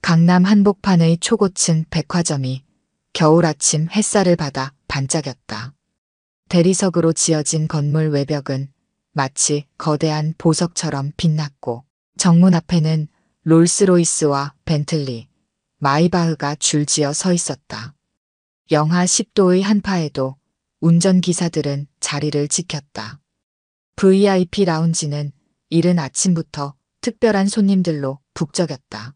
강남 한복판의 초고층 백화점이 겨울 아침 햇살을 받아 반짝였다. 대리석으로 지어진 건물 외벽은 마치 거대한 보석처럼 빛났고 정문 앞에는 롤스로이스와 벤틀리, 마이바흐가 줄지어 서 있었다. 영하 10도의 한파에도 운전기사들은 자리를 지켰다. VIP 라운지는 이른 아침부터 특별한 손님들로 북적였다.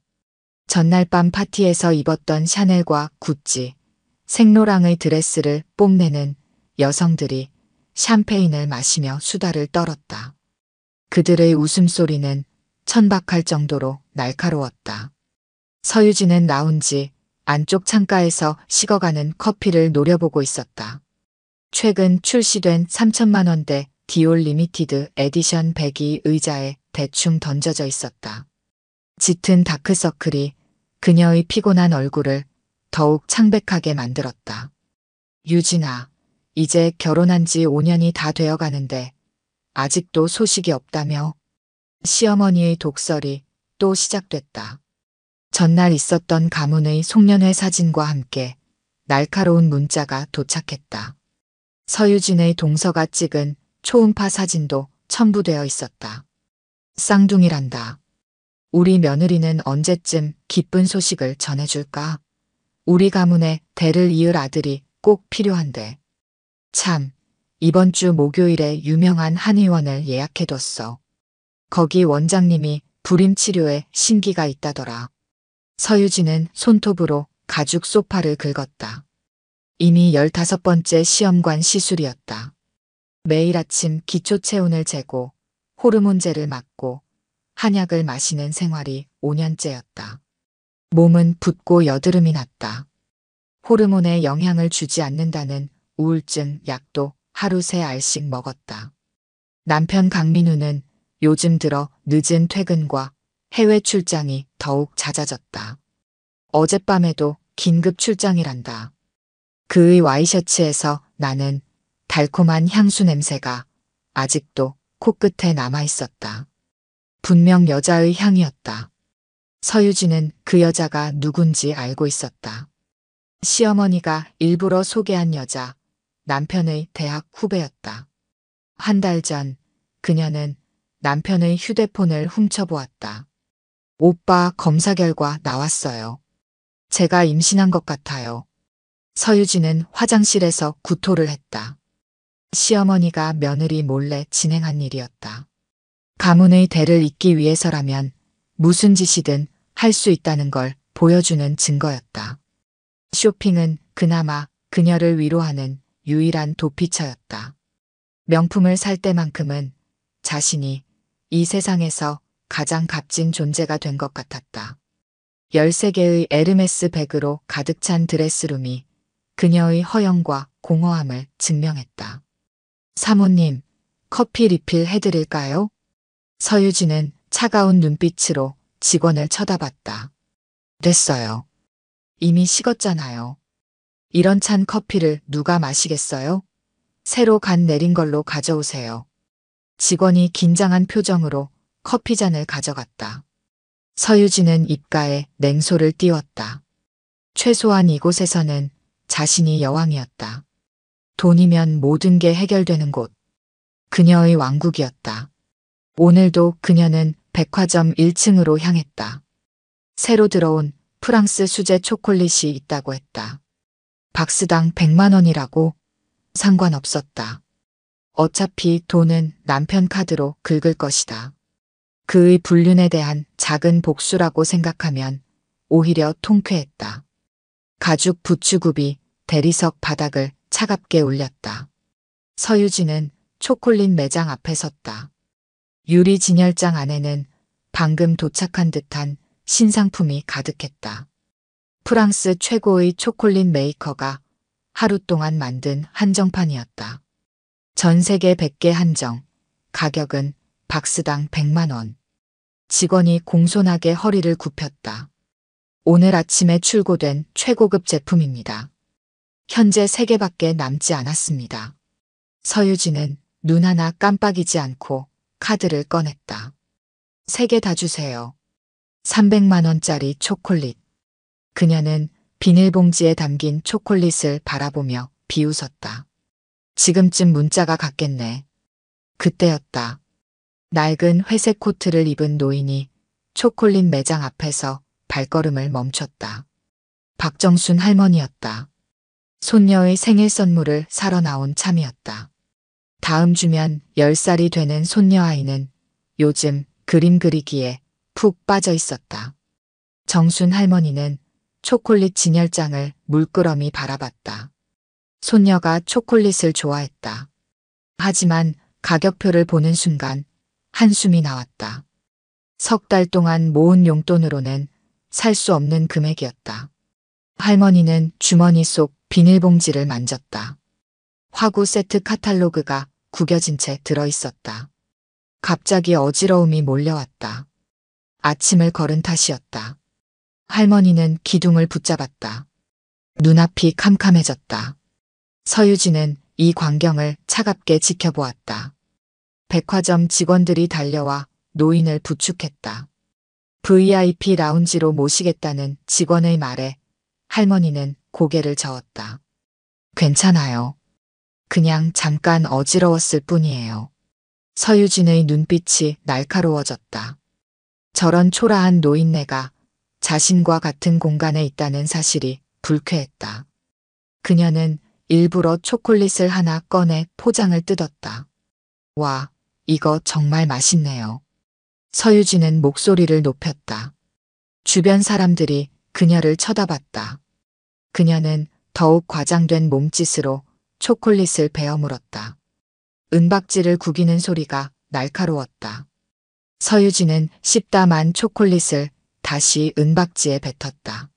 전날 밤 파티에서 입었던 샤넬과 구찌, 생로랑의 드레스를 뽐내는 여성들이 샴페인을 마시며 수다를 떨었다. 그들의 웃음소리는 천박할 정도로 날카로웠다. 서유진은 라운지 안쪽 창가에서 식어가는 커피를 노려보고 있었다. 최근 출시된 3천만 원대 디올 리미티드 에디션 백이 의자에 대충 던져져 있었다. 짙은 다크서클이 그녀의 피곤한 얼굴을 더욱 창백하게 만들었다. 유진아, 이제 결혼한 지 5년이 다 되어 가는데 아직도 소식이 없다며? 시어머니의 독설이 또 시작됐다. 전날 있었던 가문의 송년회 사진과 함께 날카로운 문자가 도착했다. 서유진의 동서가 찍은 초음파 사진도 첨부되어 있었다. 쌍둥이란다. 우리 며느리는 언제쯤 기쁜 소식을 전해줄까? 우리 가문에 대를 이을 아들이 꼭 필요한데. 참, 이번 주 목요일에 유명한 한의원을 예약해뒀어. 거기 원장님이 불임치료에 신기가 있다더라. 서유진은 손톱으로 가죽 소파를 긁었다. 이미 15번째 시험관 시술이었다. 매일 아침 기초 체온을 재고 호르몬제를 맞고 한약을 마시는 생활이 5년째였다. 몸은 붓고 여드름이 났다. 호르몬에 영향을 주지 않는다는 우울증 약도 하루 3알씩 먹었다. 남편 강민우는 요즘 들어 늦은 퇴근과 해외 출장이 더욱 잦아졌다. 어젯밤에도 긴급 출장이란다. 그의 와이셔츠에서 나는 달콤한 향수 냄새가 아직도 코끝에 남아 있었다. 분명 여자의 향이었다. 서유진은 그 여자가 누군지 알고 있었다. 시어머니가 일부러 소개한 여자, 남편의 대학 후배였다. 한 달 전 그녀는 남편의 휴대폰을 훔쳐보았다. 오빠 검사 결과 나왔어요. 제가 임신한 것 같아요. 서유진은 화장실에서 구토를 했다. 시어머니가 며느리 몰래 진행한 일이었다. 가문의 대를 잇기 위해서라면 무슨 짓이든 할 수 있다는 걸 보여주는 증거였다. 쇼핑은 그나마 그녀를 위로하는 유일한 도피처였다. 명품을 살 때만큼은 자신이 이 세상에서 가장 값진 존재가 된 것 같았다. 13개의 에르메스 백으로 가득 찬 드레스룸이 그녀의 허영과 공허함을 증명했다. 사모님, 커피 리필 해드릴까요? 서유진은 차가운 눈빛으로 직원을 쳐다봤다. 됐어요. 이미 식었잖아요. 이런 찬 커피를 누가 마시겠어요? 새로 간 내린 걸로 가져오세요. 직원이 긴장한 표정으로 커피잔을 가져갔다. 서유진은 입가에 냉소를 띄웠다. 최소한 이곳에서는 자신이 여왕이었다. 돈이면 모든 게 해결되는 곳. 그녀의 왕국이었다. 오늘도 그녀는 백화점 1층으로 향했다. 새로 들어온 프랑스 수제 초콜릿이 있다고 했다. 박스당 100만 원이라고? 상관없었다. 어차피 돈은 남편 카드로 긁을 것이다. 그의 불륜에 대한 작은 복수라고 생각하면 오히려 통쾌했다. 가죽 부추굽이 대리석 바닥을 차갑게 울렸다. 서유진은 초콜릿 매장 앞에 섰다. 유리 진열장 안에는 방금 도착한 듯한 신상품이 가득했다. 프랑스 최고의 초콜릿 메이커가 하루 동안 만든 한정판이었다. 전 세계 100개 한정, 가격은 박스당 100만 원. 직원이 공손하게 허리를 굽혔다. 오늘 아침에 출고된 최고급 제품입니다. 현재 3개밖에 남지 않았습니다. 서유진은 눈 하나 깜빡이지 않고 카드를 꺼냈다. 3개 다 주세요. 300만 원짜리 초콜릿. 그녀는 비닐봉지에 담긴 초콜릿을 바라보며 비웃었다. 지금쯤 문자가 갔겠네. 그때였다. 낡은 회색 코트를 입은 노인이 초콜릿 매장 앞에서 발걸음을 멈췄다. 박정순 할머니였다. 손녀의 생일 선물을 사러 나온 참이었다. 다음 주면 10살이 되는 손녀 아이는 요즘 그림 그리기에 푹 빠져 있었다. 정순 할머니는 초콜릿 진열장을 물끄러미 바라봤다. 손녀가 초콜릿을 좋아했다. 하지만 가격표를 보는 순간 한숨이 나왔다. 3달 동안 모은 용돈으로는 살 수 없는 금액이었다. 할머니는 주머니 속 비닐봉지를 만졌다. 화구 세트 카탈로그가 구겨진 채 들어있었다. 갑자기 어지러움이 몰려왔다. 아침을 걸은 탓이었다. 할머니는 기둥을 붙잡았다. 눈앞이 캄캄해졌다. 서유진은 이 광경을 차갑게 지켜보았다. 백화점 직원들이 달려와 노인을 부축했다. VIP 라운지로 모시겠다는 직원의 말에 할머니는 고개를 저었다. 괜찮아요. 그냥 잠깐 어지러웠을 뿐이에요. 서유진의 눈빛이 날카로워졌다. 저런 초라한 노인네가 자신과 같은 공간에 있다는 사실이 불쾌했다. 그녀는 일부러 초콜릿을 하나 꺼내 포장을 뜯었다. 와, 이거 정말 맛있네요. 서유진은 목소리를 높였다. 주변 사람들이 그녀를 쳐다봤다. 그녀는 더욱 과장된 몸짓으로 초콜릿을 베어 물었다. 은박지를 구기는 소리가 날카로웠다. 서유진은 씹다 만 초콜릿을 다시 은박지에 뱉었다.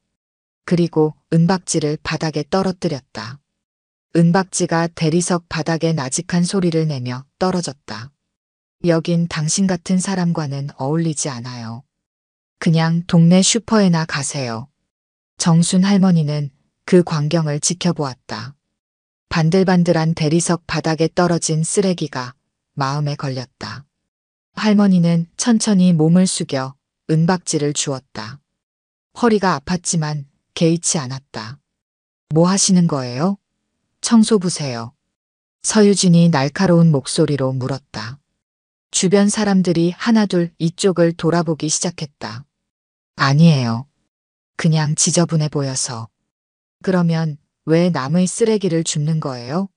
그리고 은박지를 바닥에 떨어뜨렸다. 은박지가 대리석 바닥에 나직한 소리를 내며 떨어졌다. 여긴 당신 같은 사람과는 어울리지 않아요. 그냥 동네 슈퍼에나 가세요. 정순 할머니는 그 광경을 지켜보았다. 반들반들한 대리석 바닥에 떨어진 쓰레기가 마음에 걸렸다. 할머니는 천천히 몸을 숙여 은박지를 주었다. 허리가 아팠지만 개의치 않았다. 뭐 하시는 거예요? 청소부세요. 서유진이 날카로운 목소리로 물었다. 주변 사람들이 하나둘 이쪽을 돌아보기 시작했다. 아니에요. 그냥 지저분해 보여서. 그러면 왜 남의 쓰레기를 줍는 거예요?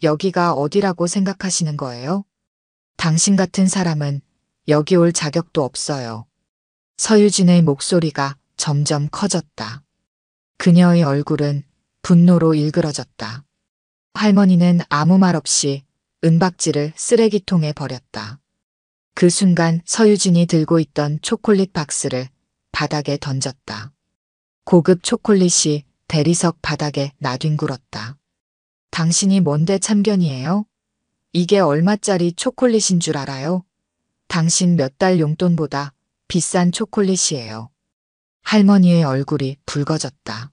여기가 어디라고 생각하시는 거예요? 당신 같은 사람은 여기 올 자격도 없어요. 서유진의 목소리가 점점 커졌다. 그녀의 얼굴은 분노로 일그러졌다. 할머니는 아무 말 없이 은박지를 쓰레기통에 버렸다. 그 순간 서유진이 들고 있던 초콜릿 박스를 바닥에 던졌다. 고급 초콜릿이 대리석 바닥에 나뒹굴었다. 당신이 뭔데 참견이에요? 이게 얼마짜리 초콜릿인 줄 알아요? 당신 몇 달 용돈보다 비싼 초콜릿이에요. 할머니의 얼굴이 붉어졌다.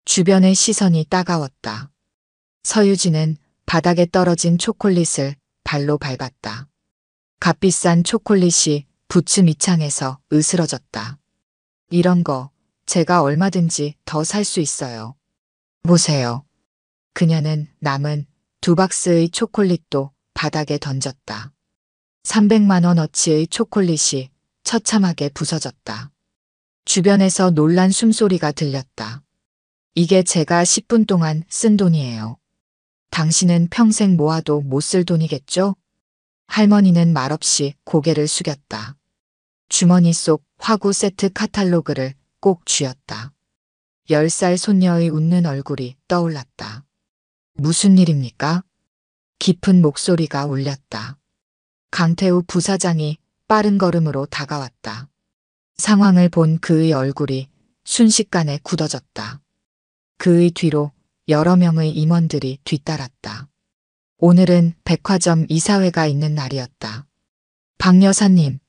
주변의 시선이 따가웠다. 서유진은 바닥에 떨어진 초콜릿을 발로 밟았다. 값비싼 초콜릿이 부츠 밑창에서 으스러졌다. 이런 거 제가 얼마든지 더 살 수 있어요. 보세요. 그녀는 남은 2박스의 초콜릿도 바닥에 던졌다. 300만 원어치의 초콜릿이 처참하게 부서졌다. 주변에서 놀란 숨소리가 들렸다. 이게 제가 10분 동안 쓴 돈이에요. 당신은 평생 모아도 못 쓸 돈이겠죠? 할머니는 말없이 고개를 숙였다. 주머니 속 화구 세트 카탈로그를 꼭 쥐었다. 10살 손녀의 웃는 얼굴이 떠올랐다. 무슨 일입니까? 깊은 목소리가 울렸다. 강태우 부사장이 빠른 걸음으로 다가왔다. 상황을 본 그의 얼굴이 순식간에 굳어졌다. 그의 뒤로 여러 명의 임원들이 뒤따랐다. 오늘은 백화점 이사회가 있는 날이었다. 박 여사님.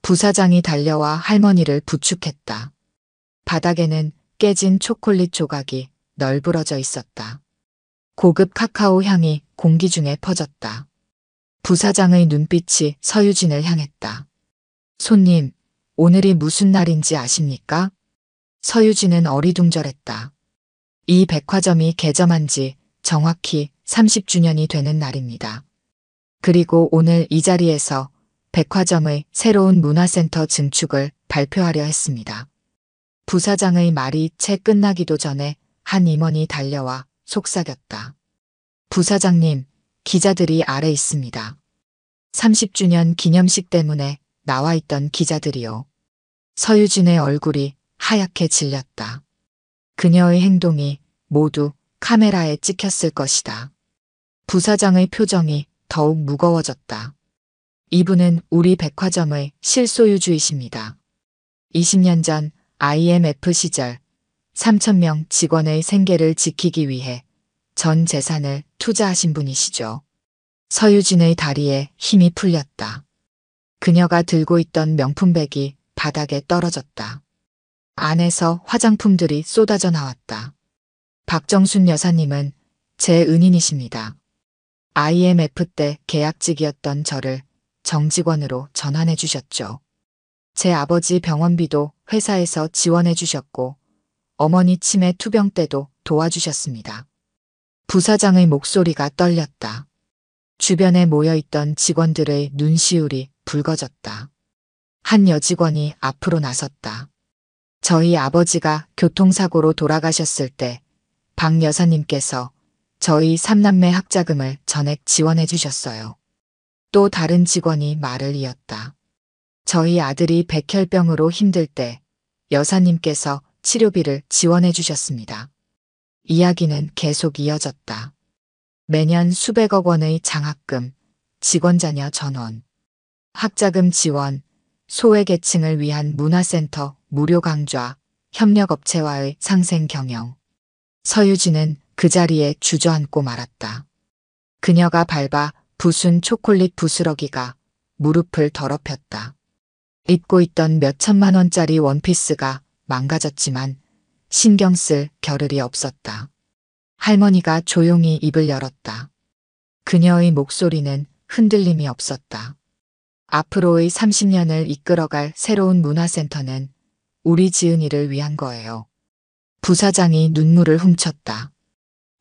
부사장이 달려와 할머니를 부축했다. 바닥에는 깨진 초콜릿 조각이 널브러져 있었다. 고급 카카오 향이 공기 중에 퍼졌다. 부사장의 눈빛이 서유진을 향했다. 손님, 오늘이 무슨 날인지 아십니까? 서유진은 어리둥절했다. 이 백화점이 개점한 지 정확히 30주년이 되는 날입니다. 그리고 오늘 이 자리에서 백화점의 새로운 문화센터 증축을 발표하려 했습니다. 부사장의 말이 채 끝나기도 전에 한 임원이 달려와 속삭였다. 부사장님, 기자들이 아래 있습니다. 30주년 기념식 때문에 나와 있던 기자들이요. 서유진의 얼굴이 하얗게 질렸다. 그녀의 행동이 모두 카메라에 찍혔을 것이다. 부사장의 표정이 더욱 무거워졌다. 이분은 우리 백화점의 실소유주이십니다. 20년 전 IMF 시절 3,000명 직원의 생계를 지키기 위해 전 재산을 투자하신 분이시죠. 서유진의 다리에 힘이 풀렸다. 그녀가 들고 있던 명품백이 바닥에 떨어졌다. 안에서 화장품들이 쏟아져 나왔다. 박정순 여사님은 제 은인이십니다. IMF 때 계약직이었던 저를 정직원으로 전환해 주셨죠. 제 아버지 병원비도 회사에서 지원해 주셨고 어머니 치매 투병 때도 도와주셨습니다. 부사장의 목소리가 떨렸다. 주변에 모여있던 직원들의 눈시울이 붉어졌다. 한 여직원이 앞으로 나섰다. 저희 아버지가 교통사고로 돌아가셨을 때 박 여사님께서 저희 3남매 학자금을 전액 지원해 주셨어요. 또 다른 직원이 말을 이었다. 저희 아들이 백혈병으로 힘들 때 여사님께서 치료비를 지원해 주셨습니다. 이야기는 계속 이어졌다. 매년 수백억 원의 장학금, 직원 자녀 전원, 학자금 지원, 소외계층을 위한 문화센터 무료 강좌, 협력업체와의 상생 경영. 서유진은 그 자리에 주저앉고 말았다. 그녀가 밟아 부순 초콜릿 부스러기가 무릎을 더럽혔다. 입고 있던 몇 천만 원짜리 원피스가 망가졌지만 신경 쓸 겨를이 없었다. 할머니가 조용히 입을 열었다. 그녀의 목소리는 흔들림이 없었다. 앞으로의 30년을 이끌어갈 새로운 문화센터는 우리 지은이를 위한 거예요. 부사장이 눈물을 훔쳤다.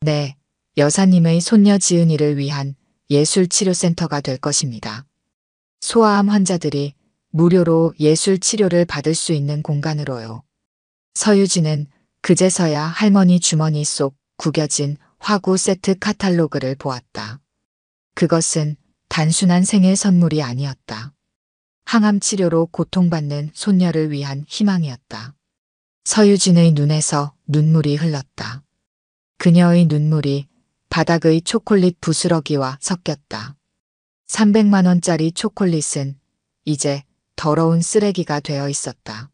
네, 여사님의 손녀 지은이를 위한 예술치료센터가 될 것입니다. 소아암 환자들이 무료로 예술치료를 받을 수 있는 공간으로요. 서유진은 그제서야 할머니 주머니 속 구겨진 화구 세트 카탈로그를 보았다. 그것은 단순한 생일 선물이 아니었다. 항암 치료로 고통받는 손녀를 위한 희망이었다. 서유진의 눈에서 눈물이 흘렀다. 그녀의 눈물이 바닥의 초콜릿 부스러기와 섞였다. 300만 원짜리 초콜릿은 이제 더러운 쓰레기가 되어 있었다.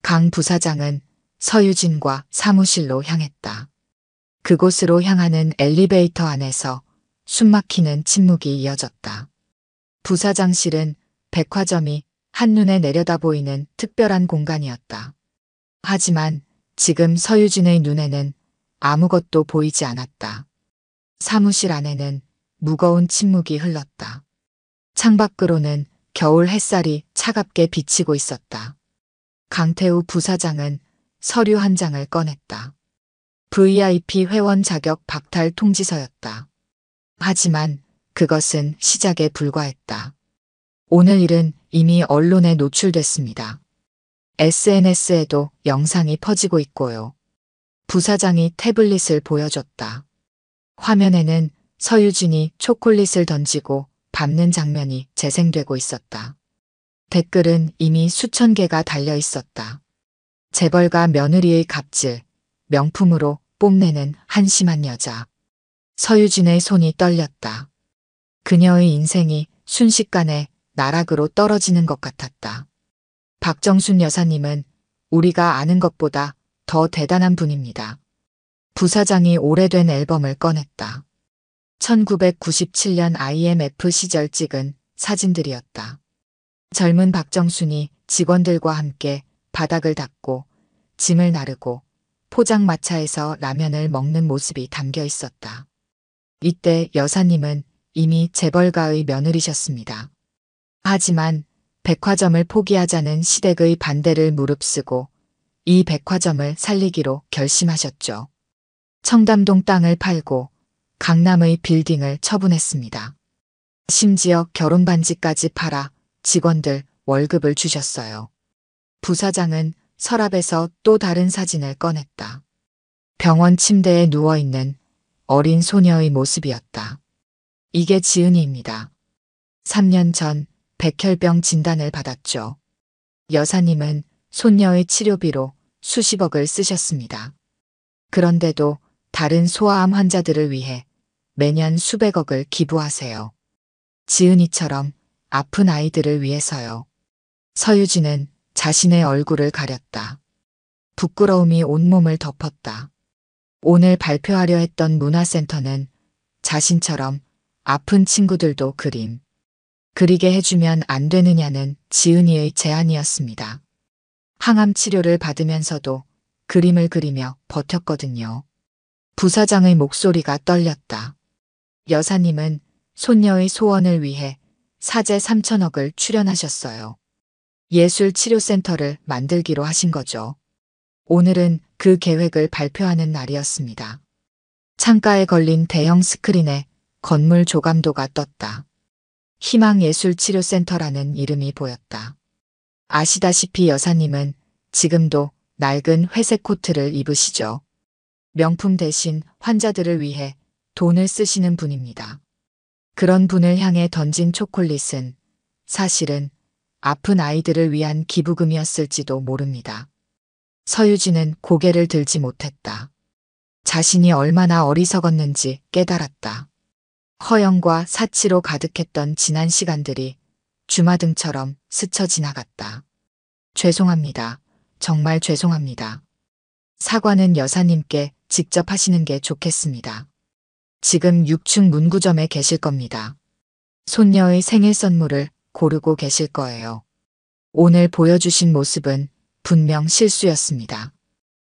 강 부사장은 서유진과 사무실로 향했다. 그곳으로 향하는 엘리베이터 안에서 숨막히는 침묵이 이어졌다. 부사장실은 백화점이 한눈에 내려다 보이는 특별한 공간이었다. 하지만 지금 서유진의 눈에는 아무것도 보이지 않았다. 사무실 안에는 무거운 침묵이 흘렀다. 창밖으로는 겨울 햇살이 차갑게 비치고 있었다. 강태우 부사장은 서류 한 장을 꺼냈다. VIP 회원 자격 박탈 통지서였다. 하지만 그것은 시작에 불과했다. 오늘 일은 이미 언론에 노출됐습니다. SNS에도 영상이 퍼지고 있고요. 부사장이 태블릿을 보여줬다. 화면에는 서유진이 초콜릿을 던지고 밟는 장면이 재생되고 있었다. 댓글은 이미 수천 개가 달려 있었다. 재벌가 며느리의 갑질, 명품으로 뽐내는 한심한 여자. 서유진의 손이 떨렸다. 그녀의 인생이 순식간에 나락으로 떨어지는 것 같았다. 박정순 여사님은 우리가 아는 것보다 더 대단한 분입니다. 부사장이 오래된 앨범을 꺼냈다. 1997년 IMF 시절 찍은 사진들이었다. 젊은 박정순이 직원들과 함께 바닥을 닦고 짐을 나르고 포장마차에서 라면을 먹는 모습이 담겨 있었다. 이때 여사님은 이미 재벌가의 며느리셨습니다. 하지만 백화점을 포기하자는 시댁의 반대를 무릅쓰고 이 백화점을 살리기로 결심하셨죠. 청담동 땅을 팔고 강남의 빌딩을 처분했습니다. 심지어 결혼반지까지 팔아 직원들 월급을 주셨어요. 부사장은 서랍에서 또 다른 사진을 꺼냈다. 병원 침대에 누워있는 어린 소녀의 모습이었다. 이게 지은이입니다. 3년 전 백혈병 진단을 받았죠. 여사님은 손녀의 치료비로 수십억을 쓰셨습니다. 그런데도 다른 소아암 환자들을 위해 매년 수백억을 기부하세요. 지은이처럼 아픈 아이들을 위해서요. 서유진은 자신의 얼굴을 가렸다. 부끄러움이 온몸을 덮었다. 오늘 발표하려 했던 문화센터는 자신처럼 아픈 친구들도 그리게 해주면 안 되느냐는 지은이의 제안이었습니다. 항암 치료를 받으면서도 그림을 그리며 버텼거든요. 부사장의 목소리가 떨렸다. 여사님은 손녀의 소원을 위해 사제 3천억을 출연하셨어요. 예술치료센터를 만들기로 하신 거죠. 오늘은 그 계획을 발표하는 날이었습니다. 창가에 걸린 대형 스크린에 건물 조감도가 떴다. 희망예술치료센터라는 이름이 보였다. 아시다시피 여사님은 지금도 낡은 회색 코트를 입으시죠. 명품 대신 환자들을 위해 돈을 쓰시는 분입니다. 그런 분을 향해 던진 초콜릿은 사실은 아픈 아이들을 위한 기부금이었을지도 모릅니다. 서유진은 고개를 들지 못했다. 자신이 얼마나 어리석었는지 깨달았다. 허영과 사치로 가득했던 지난 시간들이 주마등처럼 스쳐 지나갔다. 죄송합니다. 정말 죄송합니다. 사과는 여사님께 직접 하시는 게 좋겠습니다. 지금 6층 문구점에 계실 겁니다. 손녀의 생일 선물을 고르고 계실 거예요. 오늘 보여주신 모습은 분명 실수였습니다.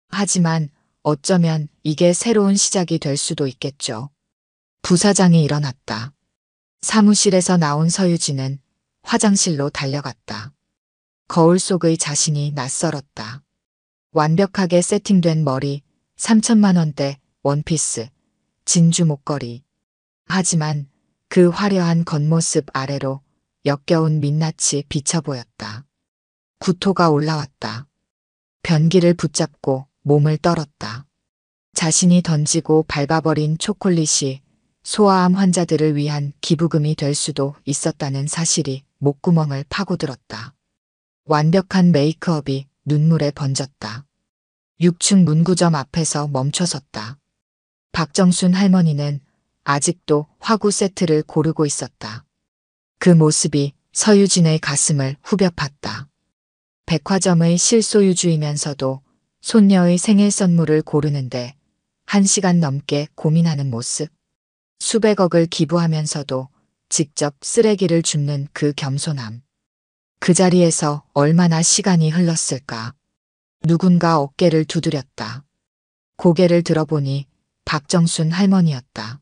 하지만 어쩌면 이게 새로운 시작이 될 수도 있겠죠. 부사장이 일어났다. 사무실에서 나온 서유진은 화장실로 달려갔다. 거울 속의 자신이 낯설었다. 완벽하게 세팅된 머리, 3천만 원대 원피스, 진주 목걸이. 하지만 그 화려한 겉모습 아래로 역겨운 민낯이 비쳐 보였다. 구토가 올라왔다. 변기를 붙잡고 몸을 떨었다. 자신이 던지고 밟아버린 초콜릿이 소아암 환자들을 위한 기부금이 될 수도 있었다는 사실이 목구멍을 파고들었다. 완벽한 메이크업이 눈물에 번졌다. 6층 문구점 앞에서 멈춰섰다. 박정순 할머니는 아직도 화구 세트를 고르고 있었다. 그 모습이 서유진의 가슴을 후벼 팠다. 백화점의 실소유주이면서도 손녀의 생일 선물을 고르는데 1시간 넘게 고민하는 모습. 수백억을 기부하면서도 직접 쓰레기를 줍는 그 겸손함. 그 자리에서 얼마나 시간이 흘렀을까. 누군가 어깨를 두드렸다. 고개를 들어보니 박정순 할머니였다.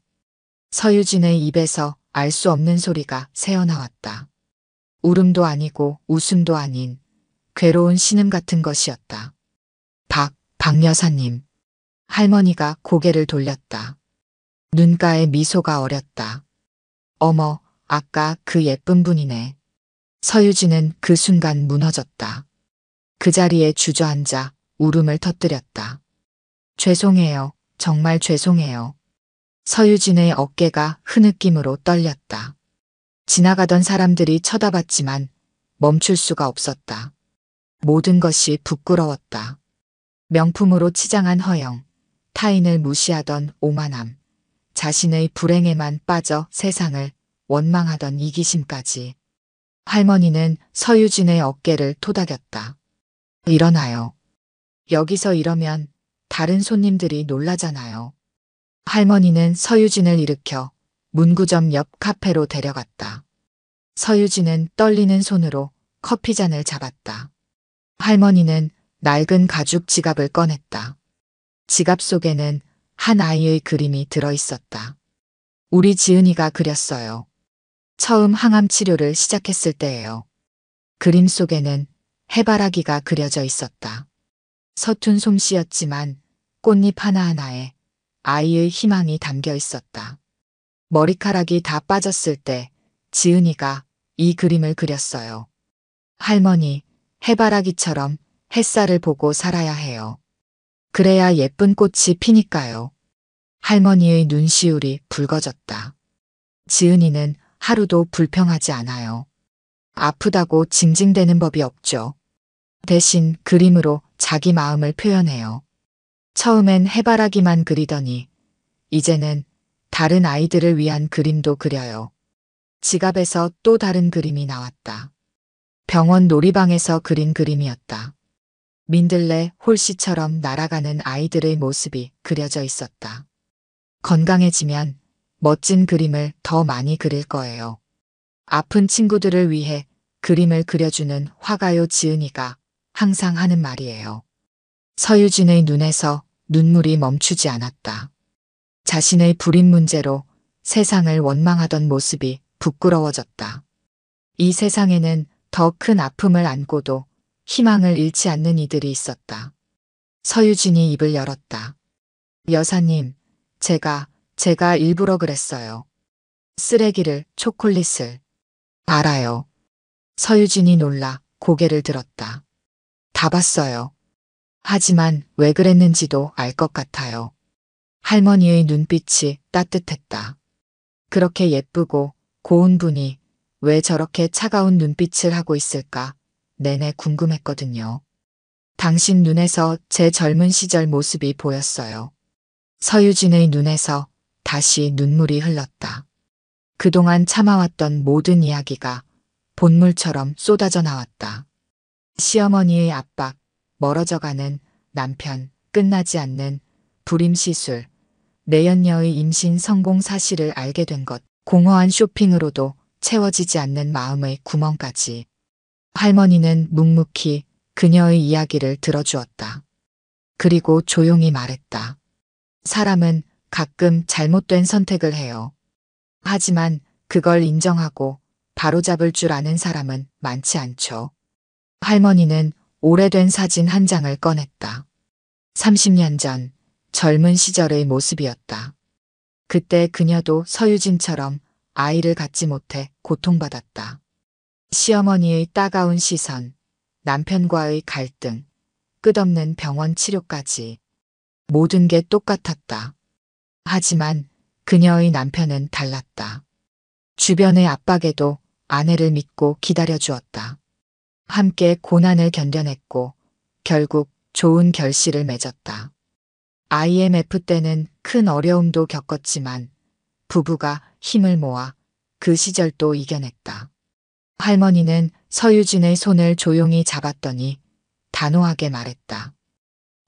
서유진의 입에서 알 수 없는 소리가 새어나왔다. 울음도 아니고 웃음도 아닌 괴로운 신음 같은 것이었다. 박 여사님. 할머니가 고개를 돌렸다. 눈가에 미소가 어렸다. 어머, 아까 그 예쁜 분이네. 서유진은 그 순간 무너졌다. 그 자리에 주저앉아 울음을 터뜨렸다. 죄송해요. 정말 죄송해요. 서유진의 어깨가 흐느낌으로 떨렸다. 지나가던 사람들이 쳐다봤지만 멈출 수가 없었다. 모든 것이 부끄러웠다. 명품으로 치장한 허영, 타인을 무시하던 오만함, 자신의 불행에만 빠져 세상을 원망하던 이기심까지. 할머니는 서유진의 어깨를 토닥였다. 일어나요. 여기서 이러면 다른 손님들이 놀라잖아요. 할머니는 서유진을 일으켜 문구점 옆 카페로 데려갔다. 서유진은 떨리는 손으로 커피잔을 잡았다. 할머니는 낡은 가죽 지갑을 꺼냈다. 지갑 속에는 한 아이의 그림이 들어있었다. 우리 지은이가 그렸어요. 처음 항암 치료를 시작했을 때예요. 그림 속에는 해바라기가 그려져 있었다. 서툰 솜씨였지만 꽃잎 하나하나에 아이의 희망이 담겨 있었다. 머리카락이 다 빠졌을 때 지은이가 이 그림을 그렸어요. 할머니, 해바라기처럼 햇살을 보고 살아야 해요. 그래야 예쁜 꽃이 피니까요. 할머니의 눈시울이 붉어졌다. 지은이는 하루도 불평하지 않아요. 아프다고 징징대는 법이 없죠. 대신 그림으로 자기 마음을 표현해요. 처음엔 해바라기만 그리더니 이제는 다른 아이들을 위한 그림도 그려요. 지갑에서 또 다른 그림이 나왔다. 병원 놀이방에서 그린 그림이었다. 민들레 홀씨처럼 날아가는 아이들의 모습이 그려져 있었다. 건강해지면 멋진 그림을 더 많이 그릴 거예요. 아픈 친구들을 위해 그림을 그려주는 화가요 지은이가 항상 하는 말이에요. 서유진의 눈에서 눈물이 멈추지 않았다. 자신의 불임 문제로 세상을 원망하던 모습이 부끄러워졌다. 이 세상에는 더 큰 아픔을 안고도 희망을 잃지 않는 이들이 있었다. 서유진이 입을 열었다. 여사님, 제가 일부러 그랬어요. 쓰레기를, 초콜릿을. 알아요. 서유진이 놀라 고개를 들었다. 다 봤어요. 하지만 왜 그랬는지도 알 것 같아요. 할머니의 눈빛이 따뜻했다. 그렇게 예쁘고 고운 분이 왜 저렇게 차가운 눈빛을 하고 있을까 내내 궁금했거든요. 당신 눈에서 제 젊은 시절 모습이 보였어요. 서유진의 눈에서 다시 눈물이 흘렀다. 그동안 참아왔던 모든 이야기가 본물처럼 쏟아져 나왔다. 시어머니의 압박, 멀어져가는 남편, 끝나지 않는 불임 시술, 내연녀의 임신 성공 사실을 알게 된 것, 공허한 쇼핑으로도 채워지지 않는 마음의 구멍까지. 할머니는 묵묵히 그녀의 이야기를 들어주었다. 그리고 조용히 말했다. 사람은 가끔 잘못된 선택을 해요. 하지만 그걸 인정하고 바로잡을 줄 아는 사람은 많지 않죠. 할머니는 오래된 사진 한 장을 꺼냈다. 30년 전 젊은 시절의 모습이었다. 그때 그녀도 서유진처럼 아이를 갖지 못해 고통받았다. 시어머니의 따가운 시선, 남편과의 갈등, 끝없는 병원 치료까지 모든 게 똑같았다. 하지만 그녀의 남편은 달랐다. 주변의 압박에도 아내를 믿고 기다려주었다. 함께 고난을 견뎌냈고 결국 좋은 결실을 맺었다. IMF 때는 큰 어려움도 겪었지만 부부가 힘을 모아 그 시절도 이겨냈다. 할머니는 서유진의 손을 조용히 잡았더니 단호하게 말했다.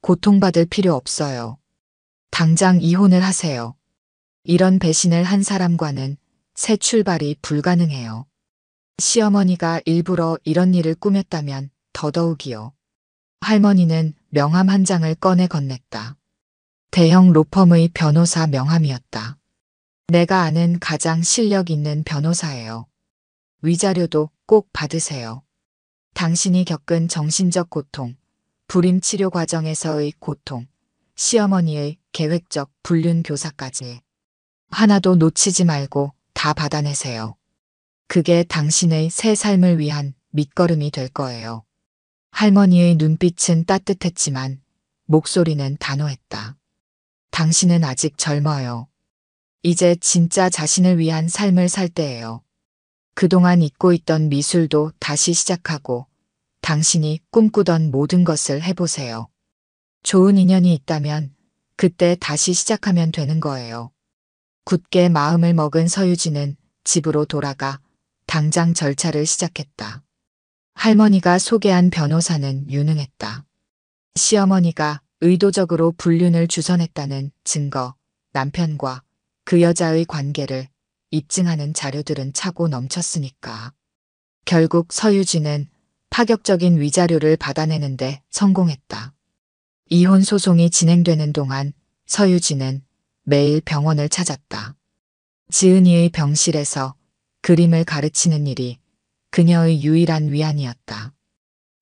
고통받을 필요 없어요. 당장 이혼을 하세요. 이런 배신을 한 사람과는 새 출발이 불가능해요. 시어머니가 일부러 이런 일을 꾸몄다면 더더욱이요. 할머니는 명함 한 장을 꺼내 건넸다. 대형 로펌의 변호사 명함이었다. 내가 아는 가장 실력 있는 변호사예요. 위자료도 꼭 받으세요. 당신이 겪은 정신적 고통, 불임 치료 과정에서의 고통, 시어머니의 계획적 불륜 교사까지 하나도 놓치지 말고 다 받아내세요. 그게 당신의 새 삶을 위한 밑거름이 될 거예요. 할머니의 눈빛은 따뜻했지만 목소리는 단호했다. 당신은 아직 젊어요. 이제 진짜 자신을 위한 삶을 살 때예요. 그동안 잊고 있던 미술도 다시 시작하고 당신이 꿈꾸던 모든 것을 해보세요. 좋은 인연이 있다면 그때 다시 시작하면 되는 거예요. 굳게 마음을 먹은 서유진은 집으로 돌아가 당장 절차를 시작했다. 할머니가 소개한 변호사는 유능했다. 시어머니가 의도적으로 불륜을 주선했다는 증거, 남편과 그 여자의 관계를 입증하는 자료들은 차고 넘쳤으니까. 결국 서유진은 파격적인 위자료를 받아내는데 성공했다. 이혼 소송이 진행되는 동안 서유진은 매일 병원을 찾았다. 지은이의 병실에서 그림을 가르치는 일이 그녀의 유일한 위안이었다.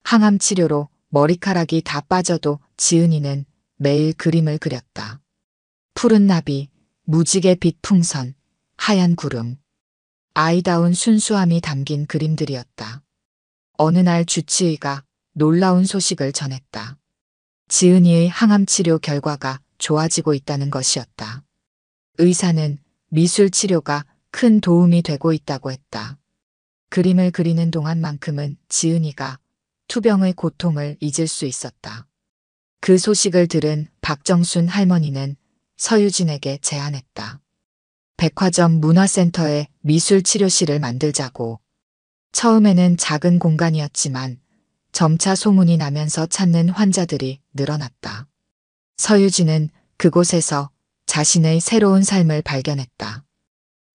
항암 치료로 머리카락이 다 빠져도 지은이는 매일 그림을 그렸다. 푸른 나비, 무지개 빛 풍선, 하얀 구름. 아이다운 순수함이 담긴 그림들이었다. 어느 날 주치의가 놀라운 소식을 전했다. 지은이의 항암 치료 결과가 좋아지고 있다는 것이었다. 의사는 미술 치료가 큰 도움이 되고 있다고 했다. 그림을 그리는 동안만큼은 지은이가 투병의 고통을 잊을 수 있었다. 그 소식을 들은 박정순 할머니는 서유진에게 제안했다. 백화점 문화센터에 미술 치료실을 만들자고. 처음에는 작은 공간이었지만 점차 소문이 나면서 찾는 환자들이 늘어났다. 서유진은 그곳에서 자신의 새로운 삶을 발견했다.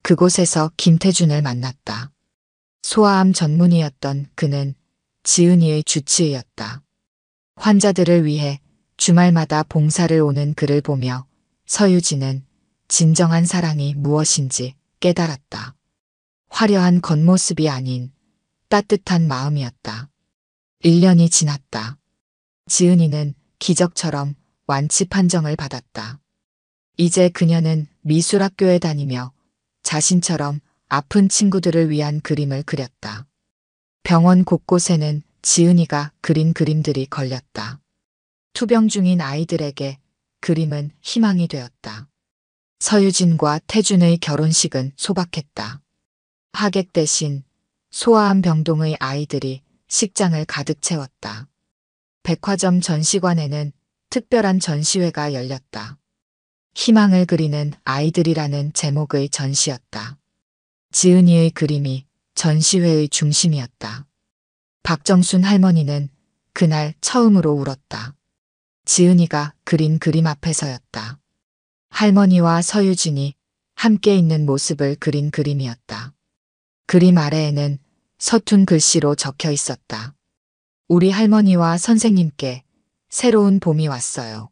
그곳에서 김태준을 만났다. 소아암 전문의였던 그는 지은이의 주치의였다. 환자들을 위해 주말마다 봉사를 오는 그를 보며 서유진은 진정한 사랑이 무엇인지 깨달았다. 화려한 겉모습이 아닌 따뜻한 마음이었다. 1년이 지났다. 지은이는 기적처럼 완치 판정을 받았다. 이제 그녀는 미술학교에 다니며 자신처럼 아픈 친구들을 위한 그림을 그렸다. 병원 곳곳에는 지은이가 그린 그림들이 걸렸다. 투병 중인 아이들에게 그림은 희망이 되었다. 서유진과 태준의 결혼식은 소박했다. 하객 대신 소아암 병동의 아이들이 식장을 가득 채웠다. 백화점 전시관에는 특별한 전시회가 열렸다. 희망을 그리는 아이들이라는 제목의 전시였다. 지은이의 그림이 전시회의 중심이었다. 박정순 할머니는 그날 처음으로 울었다. 지은이가 그린 그림 앞에서였다. 할머니와 서유진이 함께 있는 모습을 그린 그림이었다. 그림 아래에는 서툰 글씨로 적혀 있었다. 우리 할머니와 선생님께 새로운 봄이 왔어요.